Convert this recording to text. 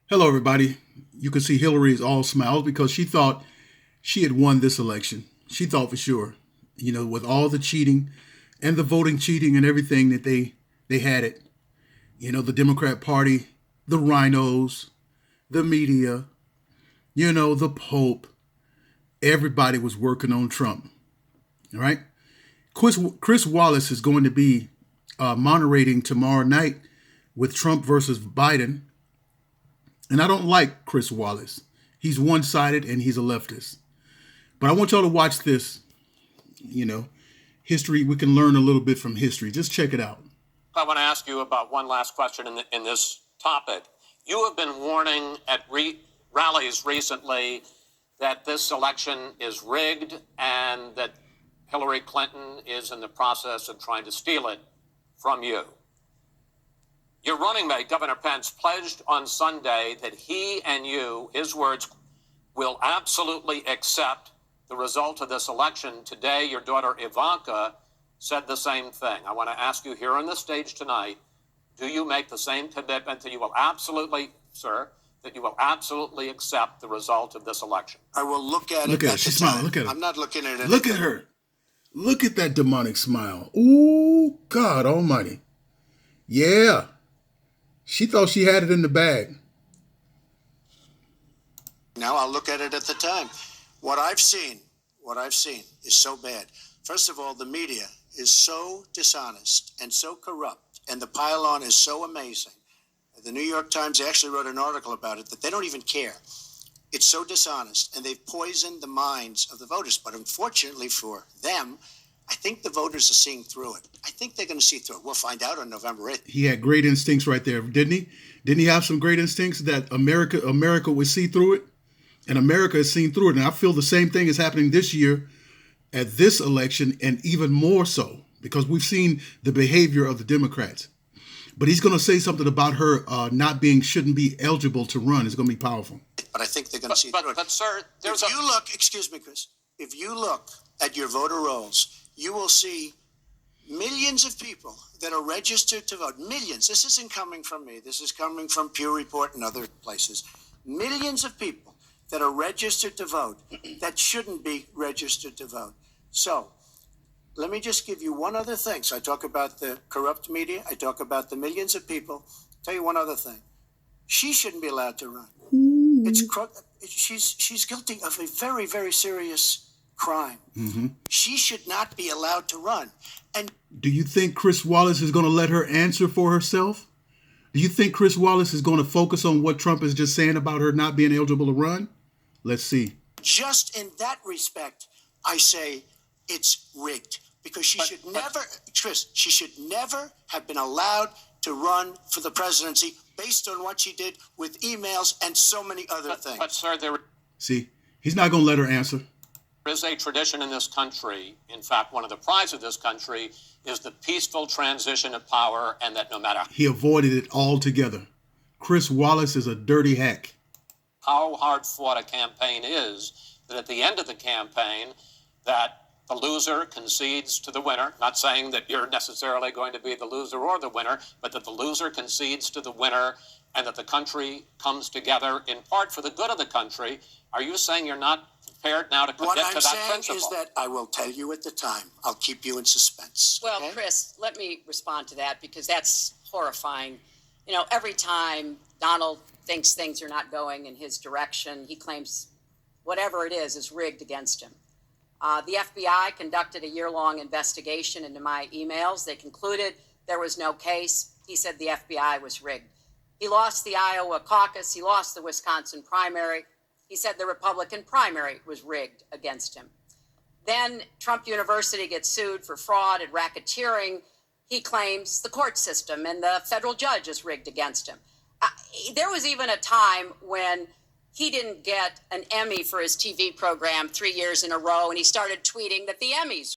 Hello, everybody. You can see Hillary is all smiles because she thought she had won this election. She thought for sure, with all the cheating and the voting cheating and everything that they had it. The Democrat Party, the rhinos, the media, the Pope. Everybody was working on Trump. All right. Chris Wallace is going to be moderating tomorrow night with Trump versus Biden. And I don't like Chris Wallace. He's one-sided and he's a leftist. But I want y'all to watch this, history. We can learn a little bit from history. Just check it out. I want to ask you about one last question in this topic. You have been warning at rallies recently that this election is rigged and that Hillary Clinton is in the process of trying to steal it from you. Your running mate, Governor Pence, pledged on Sunday that he and you, his words, will absolutely accept the result of this election. Today, your daughter Ivanka said the same thing. I want to ask you here on the stage tonight, do you make the same commitment that you will absolutely, sir, that you will absolutely accept the result of this election? I will look at it. Look at her. She's smiling. Look at her. I'm not looking at it. Look at her. Look at that demonic smile. Ooh, God almighty. Yeah. She thought she had it in the bag. Now I'll look at it at the time. What I've seen is so bad. First of all, the media is so dishonest and so corrupt, and the pile-on is so amazing. The New York Times actually wrote an article about it that they don't even care. It's so dishonest, and they've poisoned the minds of the voters. But unfortunately for them, I think the voters are seeing through it. I think they're going to see through it. We'll find out on November 8th. He had great instincts right there, didn't he? Didn't he have some great instincts that America would see through it? And America has seen through it. And I feel the same thing is happening this year at this election, and even more so, because we've seen the behavior of the Democrats. But he's going to say something about her shouldn't be eligible to run. It's going to be powerful. But I think they're going to see through it. But, sir, Excuse me, Chris. If you look at your voter rolls, you will see millions of people that are registered to vote. Millions. This isn't coming from me. This is coming from Pew Report and other places. Millions of people that are registered to vote that shouldn't be registered to vote. So let me just give you one other thing. So I talk about the corrupt media. I talk about the millions of people. Tell you one other thing. She shouldn't be allowed to run. She's guilty of a very, very serious crime. Mm-hmm. She should not be allowed to run. And do you think Chris Wallace is going to let her answer for herself? Do you think Chris Wallace is going to focus on what Trump is just saying about her not being eligible to run? Let's see. Just in that respect, I say it's rigged, because she should never have been allowed to run for the presidency based on what she did with emails and so many other things. But sir, See, he's not going to let her answer. There is a tradition in this country. In fact, one of the prides of this country is the peaceful transition of power, and that no matter he avoided it altogether. Chris Wallace is a dirty hack. How hard fought a campaign is, that at the end of the campaign, that the loser concedes to the winner. Not saying that you're necessarily going to be the loser or the winner, but that the loser concedes to the winner and that the country comes together in part for the good of the country. Are you saying you're not prepared now to commit to that principle? What I'm saying is that I will tell you at the time. I'll keep you in suspense. Well, okay? Chris, let me respond to that, because that's horrifying. Every time Donald thinks things are not going in his direction, he claims whatever it is rigged against him. The FBI conducted a year-long investigation into my emails. They concluded there was no case. He said the FBI was rigged. He lost the Iowa caucus. He lost the Wisconsin primary. He said the Republican primary was rigged against him. Then Trump University gets sued for fraud and racketeering. He claims the court system and the federal judge is rigged against him. There was even a time when he didn't get an Emmy for his TV program 3 years in a row, and he started tweeting that the Emmys